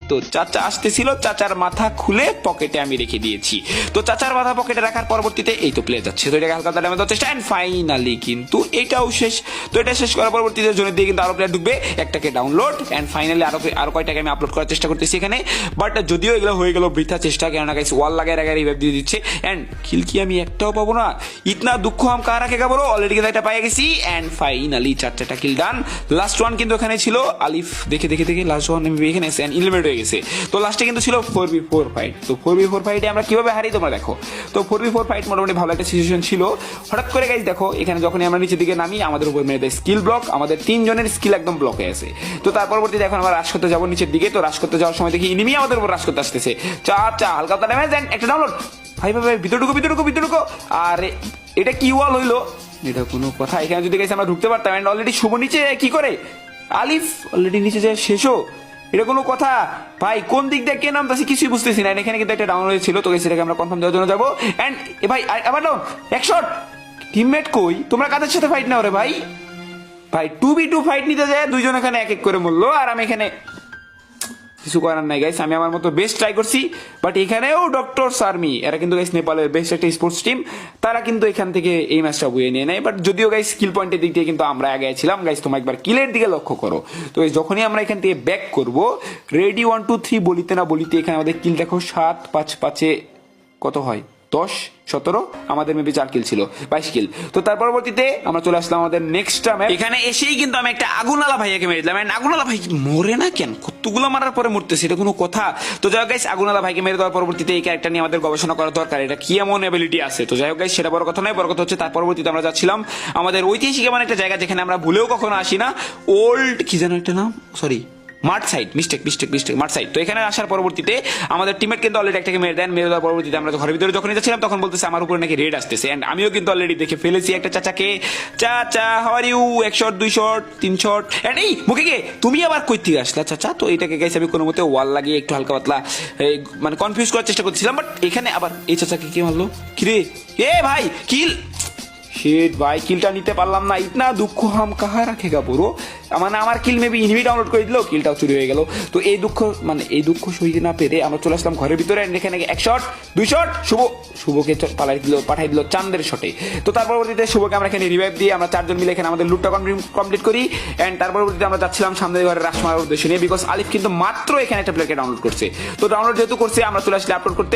তো চাচা আসতেছিল, চাচার মাথা খুলে পকেটে আমি রেখে দিয়েছি। তো চাচার মাথা পকেটে রাখার পরবর্তীতে এই তো প্লে যাচ্ছে, তো এটাকে হালকা ড্যামেজ হচ্ছে চেষ্টা, এন্ড ফাইনালি কিন্তু এটাও শেষ। তো এটা শেষ করার পরবর্তীতে জনের দিয়ে কিন্তু আরো প্লেয়ার ঢুকবে, একটাকে ডাউনলোড, এন্ড ফাইনালি আরো কয়টাকে আমি আপলোড করার চেষ্টা করতেছি এখানে। বাট যদিও এগুলো হয়ে গেল বৃথা চেষ্টা, কেননা গাইস ওয়াল লাগায় রাখায় রিভাইভ দিয়ে দিচ্ছে, এন্ড কিল কি আমি একটাও পাবো না? ইতনা দুঃখ হাম কাহা রাখেগা বলো, অলরেডি কিন্তু একটা পাই গেছি, এন্ড ফাইনালি 4টা কিল ডান। লাস্ট ওয়ান কিন্তু এখানে ছিল আলিফ, দেখে লাস্ট ওয়ান এখানে এসে ইলিমিনেট হয়ে গেছে। তো লাস্টে কিন্তু ছিল 4v4 ফাইট। তো 4v4 ফাইটে আমরা কিভাবে হারি তোমরা দেখো। তো 4v4 ফাইট মোটামুটি ভালো একটা সিচুয়েশন ছিল। হঠাৎ করে গাইস দেখো এখানে যখনই আমরা নিচের দিকে নামি, আমাদের উপর মেরে দেয় স্কিল ব্লক, আমাদের 3 জনের স্কিল একদম ব্লক হয়ে আছে। তো তার পরবর্তীতে এখন আমরা রাশ করতে যাবো নিচের দিকে। তো রাশ করতে যাওয়ার সময় দেখি এনিমি আমাদের উপর রাশ করতে আসতেছে, চা হালকা ড্যামেজ, এন্ড একটা ডাউনলোড। ভাই ভিতরে ঢুকো। আর এটা কি ওয়াল হইলো? এটা কোনো কথা? এখানে যদি গাইস আমরা ঢুকতে পারতাম, এন্ড অলরেডি শুভ নিচে কি করে আলিফ অলরেডি নিচে যায় শেষও, এটা কোনো কথা? ভাই কোন দিক দিয়ে কে নামতেছি কিছুই বুঝতেছি না। এখানে কিন্তু একটা ডাউন হয়েছিল, তো সেটাকে আমরা কনফার্ম দেওয়ার জন্য যাবো। এন্ড এ ভাই আবার ডাউন, এক শট। টিমমেট কই? তোমরা কাদের সাথে ফাইট নাও রে ভাই? 2v2 ফাইট নিতে যায়, দুইজন এখানে এক এক করে মরলো, আর আমি এখানে কিছু করার নাই গাইস। আমি আমার মতো বেস্ট ট্রাই করছি, বাট এখানেও ডক্টরস আর্মি, এরা কিন্তু গাইস নেপালের বেস্ট একটা স্পোর্টস টিম, তারা কিন্তু এখান থেকে এই ম্যাচটা বইয়ে নিয়ে নেয়। বাট যদিও গাইস স্কিল পয়েন্টের দিক দিয়ে কিন্তু আমরা আগে ছিলাম গাইস। তোমরা একবার কিলের দিকে লক্ষ্য করো। তো যখনই আমরা এখান থেকে ব্যাক করব, রেডি 1 2 3 বলিতে না বলিতে এখানে আমাদের কিল দেখো 7 5 5 কত হয় 10 17, আমাদের মেবি 4 কিল ছিল, 22 কিল। তো তার পরবর্তীতে আমরা চলে আসলাম আমাদের নেক্সট টাইমে। এখানে এসেই কিন্তু আমি একটা আগুনালা ভাইয়াকে মেরে দিলাম। আগুনালা ভাই মরে না কেন? কতগুলো মারার পরে মরতেছে, এটা কোনো কথা? তো যাই হোক গাইস, আগুনালা ভাইকে মেরে দেওয়ার পরবর্তীতে এই ক্যারেক্টার নিয়ে আমাদের গবেষণা করা দরকার, এটা কি এমন এবিলিটি আছে। তো যাই হোক গাইস, সেটা বড় কথা নয়, বড় কথা হচ্ছে তার পরবর্তীতে আমরা যাচ্ছিলাম আমাদের ঐতিহাসিক এমন একটা জায়গা যেখানে আমরা ভুলেও কখনো আসি না, ওল্ড কি যেন একটা নাম, সরি মাঠ সাইড, মিস্টেক মাঠ সাইড। তো এখানে আসার পরবর্তীতে আমাদের টিমমেট কিন্তু অলরেডি একটাকে মেরে দেন। মেরে দেওয়ার পরবর্তীতে আমরা ঘরের ভিতরে যখন যাচ্ছিলাম তখন বলতেছে আমার উপরে নাকি রেড আসতেছে, এন্ড আমিও কিন্তু অলরেডি দেখে ফেলেছি একটা চাচাকে। চাচা how are you, 1 shot 2 shot 3 shot, and এই মুখে গে তুমি আবার কই থেকে আসলা চাচা? তো এটাকে গাইস আমি কোনো মতে ওয়াল লাগিয়ে একটু হালকা পাতলা মানে কনফিউজ করার চেষ্টা করছিলাম, বাট এখানে আবার এই চাচাকে কে মারলো? কিরে এ ভাই কিল, শিট ভাই কিলটা নিতে পারলাম না। ইতনা দুঃখ হাম কাহা রাখেগা পুরো, মানে আমার কিল মেবি ইনিমি ডাউনলোড করে দিল, কিলটাও চুরি হয়ে গেল। তো এই দুঃখ সইতে না পেরে আমরা চলে আসলাম ঘরের ভিতরে, এখানে 1 শট 2 শট, শুভকে পাঠাই দিল চান্দের শটে। তো তার পরবর্তীতে শুভকে আমরা এখানে রিভাইভ দিয়ে আমরা 4 জন মিলে এখানে আমাদের লুটটা কমপ্লিট করি, এন্ড তার পরবর্তীতে আমরা যাচ্ছিলাম সামনের ঘরে রাশ মারার উদ্দেশ্যে নিয়ে, বিকজ আলিফ কিন্তু মাত্র এখানে একটা প্লেয়ারকে ডাউনলোড করছে। তো ডাউনলোড যেহেতু করছে আমরা চলে আসলে আপলোড করতে,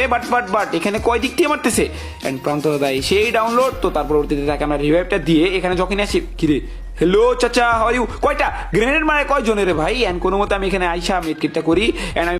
বাট এখানে কয় দিক দিয়ে মারতেছে, এন্ড প্রান্ত দাই সেই ডাউনলোড। তো তার পরবর্তীতে তাকে আমরা রিভাইভটা দিয়ে এখানে যখনই আসি, কিরে হ্যালো চাচা হাউ আর ইউ, কয়টা গ্রেনেড মারে কয় জনের রে ভাই? এন্ড কোনো মতে আমি এখানে আইসা মেডকিটটা করি, এন্ড